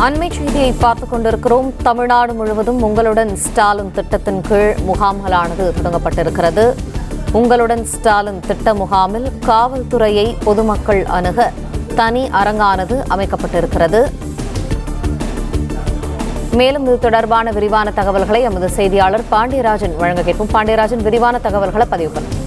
அண்மை செய்தியை பார்த்துக் கொண்டிருக்கிறோம். தமிழ்நாடு முழுவதும் உங்களுடன் ஸ்டாலின் திட்டத்தின் கீழ் முகாம்களானது தொடங்கப்பட்டிருக்கிறது. உங்களுடன் ஸ்டாலின் திட்ட முகாமில் காவல்துறையை பொதுமக்கள் அணுக தனி அரங்கானது அமைக்கப்பட்டிருக்கிறது. மேலும் இது தொடர்பான விரிவான தகவல்களை எமது செய்தியாளர் பாண்டியராஜன் வழங்க கேட்போம். பாண்டியராஜன், விரிவான தகவல்களை பதிவு பண்ணும்.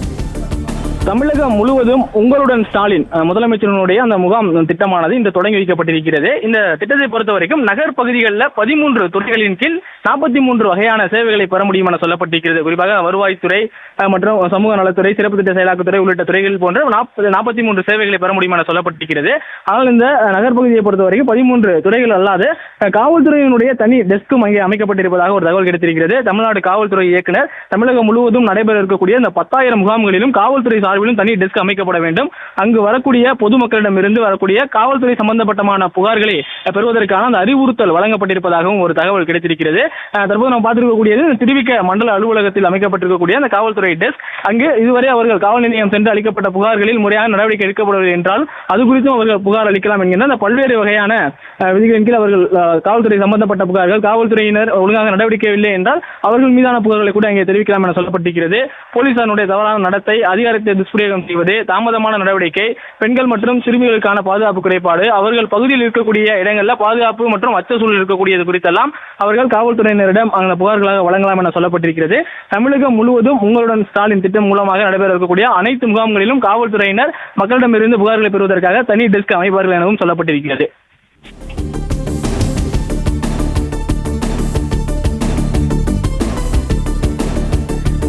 தமிழகம் முழுவதும் உங்களுடன் ஸ்டாலின் முதலமைச்சருடைய அந்த முகாம் திட்டமானது இந்த தொடங்கி வைக்கப்பட்டிருக்கிறது. இந்த திட்டத்தை பொறுத்த வரைக்கும் நகர் பகுதிகளில் 13 துறைகளின் கீழ் 43 வகையான சேவைகளை பெற முடியும் என சொல்லப்பட்டிருக்கிறது. குறிப்பாக வருவாய்த்துறை மற்றும் சமூக நலத்துறை, சிறப்பு திட்ட செயலாக்கத்துறை உள்ளிட்ட துறைகள் போன்ற 43 சேவைகளை பெற முடியும் என சொல்லப்பட்டிருக்கிறது. ஆனால் இந்த நகர் பகுதியை பொறுத்த வரைக்கும் 13 துறைகள் அல்லாது காவல்துறையினுடைய தனி டெஸ்கும் அங்கே அமைக்கப்பட்டிருப்பதாக ஒரு தகவல் கிடைத்திருக்கிறது. தமிழ்நாடு காவல்துறை இயக்குனர் தமிழகம் முழுவதும் நடைபெற இருக்கக்கூடிய இந்த 10,000 முகாம்களிலும் காவல்துறை சார்பிலும் தனி டெஸ்க் அமைக்கப்பட வேண்டும். அங்கு வரக்கூடிய பொதுமக்களிடமிருந்து வரக்கூடிய காவல்துறை சம்பந்தப்பட்டமான புகார்களை பெறுவதற்கான அந்த அறிவுறுத்தல் வழங்கப்பட்டிருப்பதாகவும் ஒரு தகவல் கிடைத்திருக்கிறது. தற்போது நாம் பார்த்திருக்கக்கூடியது திருவிக மண்டல அலுவலகத்தில் அமைக்கப்பட்டிருக்கக்கூடிய அந்த காவல்துறை டெஸ்க். அங்கு இதுவரை அவர்கள் காவல் நிலையம் சென்று அளிக்கப்பட்ட புகார்களில் முறையாக நடவடிக்கை எடுக்கப்படவில்லை என்றால் அது குறித்தும் அவர்கள் புகார் அளிக்கலாம் என்கின்ற அந்த பல்வேறு வகையான விதிகளின் கீழ் அவர்கள் காவல்துறை சம்பந்தப்பட்ட புகார்கள், காவல்துறையினர் ஒழுங்காக நடவடிக்கை இல்லை என்றால் அவர்கள் மீதான புகார்களை கூட அங்கே தெரிவிக்கலாம் என சொல்லப்பட்டிருக்கிறது. போலீசாருடைய தவறான நடத்தை, அதிகாரத்தை துஷ்பிரயோகம் செய்வது, தாமதமான நடவடிக்கை, பெண்கள் மற்றும் சிறுமிகளுக்கான பாதுகாப்பு குறைபாடு, அவர்கள் பகுதியில் இருக்கக்கூடிய இடங்களில் பாதுகாப்பு மற்றும் அச்ச சூழல் இருக்கக்கூடியது குறித்தெல்லாம் அவர்கள் காவல்துறையினரிடம் அந்த புகார்களாக வழங்கலாம் என சொல்லப்பட்டிருக்கிறது. தமிழகம் முழுவதும் உங்களுடன் ஸ்டாலின் திட்டம் மூலமாக நடைபெற இருக்கக்கூடிய அனைத்து முகாம்களிலும் காவல்துறையினர் மக்களிடமிருந்து புகார்களை பெறுவதற்காக தனி டெஸ்க் அமைப்பார்கள் எனவும் சொல்லப்பட்டிருக்கிறது.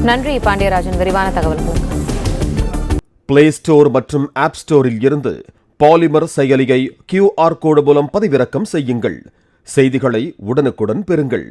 நன்றி பாண்டியராஜன், விரிவான தகவல்களுக்கு. பிளே ஸ்டோர் மற்றும் ஆப் ஸ்டோரில் இருந்து பாலிமர் செயலியை QR கோடு மூலம் பதிவிறக்கம் செய்யுங்கள். செய்திகளை உடனுக்குடன் பெறுங்கள்.